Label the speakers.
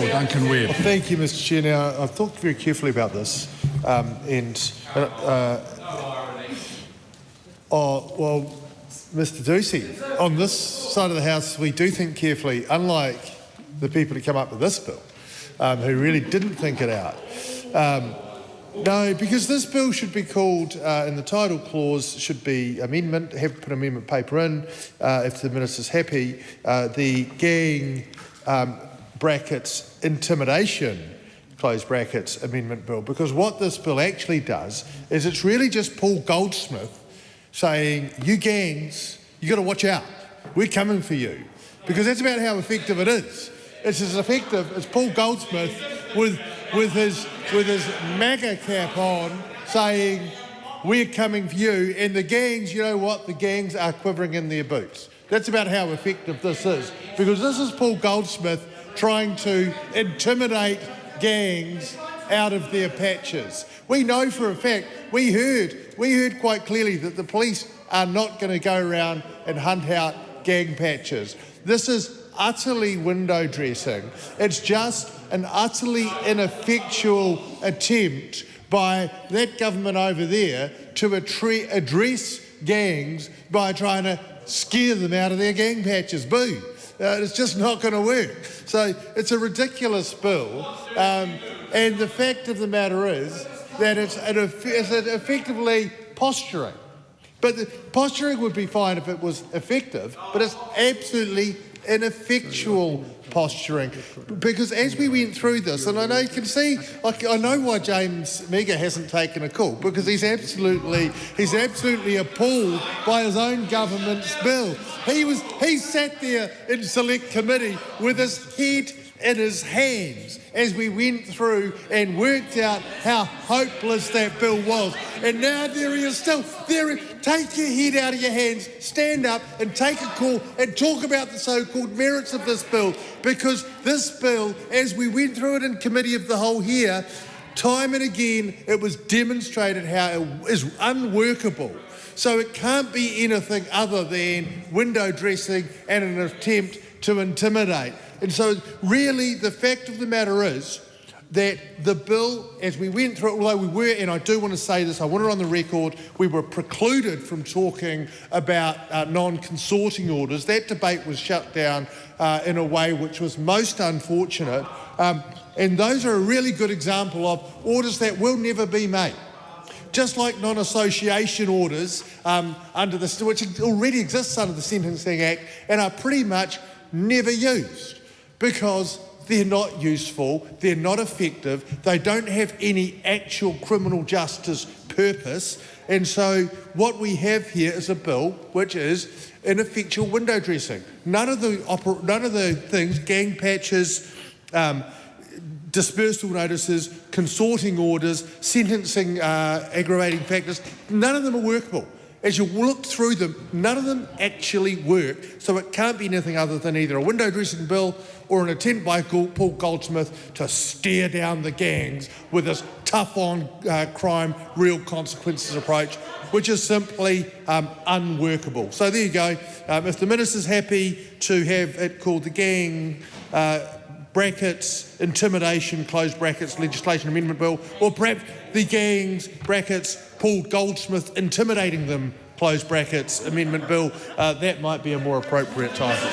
Speaker 1: or Duncan Webb.
Speaker 2: Well, thank you, Mr Chair. Now, I've thought very carefully about this, Mr Ducey, on this side of the House, we do think carefully, unlike the people who come up with this bill, who really didn't think it out. No, because this bill should be called, in the title clause, should be amendment, put amendment paper in, if the minister's happy, the gang brackets intimidation, close brackets, amendment bill. Because what this bill actually does is it's really just Paul Goldsmith saying, you gangs, you got to watch out, we're coming for you. Because that's about how effective it is. It's as effective as Paul Goldsmith with his MAGA cap on saying, we're coming for you, and the gangs, you know what, the gangs are quivering in their boots. That's about how effective this is, because this is Paul Goldsmith trying to intimidate gangs out of their patches. We know for a fact, we heard quite clearly that the police are not going to go around and hunt out gang patches. This is utterly window dressing. It's just an utterly ineffectual attempt by that government over there to address gangs by trying to scare them out of their gang patches. Boo! It's just not going to work. So it's a ridiculous bill, and the fact of the matter is that it's effectively posturing. But the posturing would be fine if it was effective, but it's absolutely ineffectual posturing, because as we went through this, and I know you can see, I know why James Mega hasn't taken a call, because he's absolutely appalled by his own government's bill. He sat there in select committee with his head in his hands as we went through and worked out how hopeless that bill was. And now there he is still. Take your head out of your hands, stand up and take a call and talk about the so-called merits of this bill, because this bill, as we went through it in Committee of the Whole here, time and again it was demonstrated how it is unworkable. So it can't be anything other than window dressing and an attempt to intimidate. And so really the fact of the matter is that the bill, as we went through it, although we were, and I do want to say this, I want it on the record, we were precluded from talking about non-consorting orders. That debate was shut down in a way which was most unfortunate. And those are a really good example of orders that will never be made. Just like non-association orders which already exists under the Sentencing Act and are pretty much never used, because they're not useful, they're not effective, they don't have any actual criminal justice purpose. And so what we have here is a bill which is ineffectual window dressing. None of the things, gang patches, dispersal notices, consorting orders, sentencing aggravating factors, none of them are workable. As you look through them, none of them actually work, so it can't be anything other than either a window dressing bill or an attempt by Paul Goldsmith to stare down the gangs with this tough-on crime, real consequences approach, which is simply unworkable. So there you go. If the minister's happy to have it called the gang brackets, intimidation, close brackets, legislation amendment bill, or perhaps the gangs, brackets, Paul Goldsmith intimidating them, close brackets, amendment bill, that might be a more appropriate title.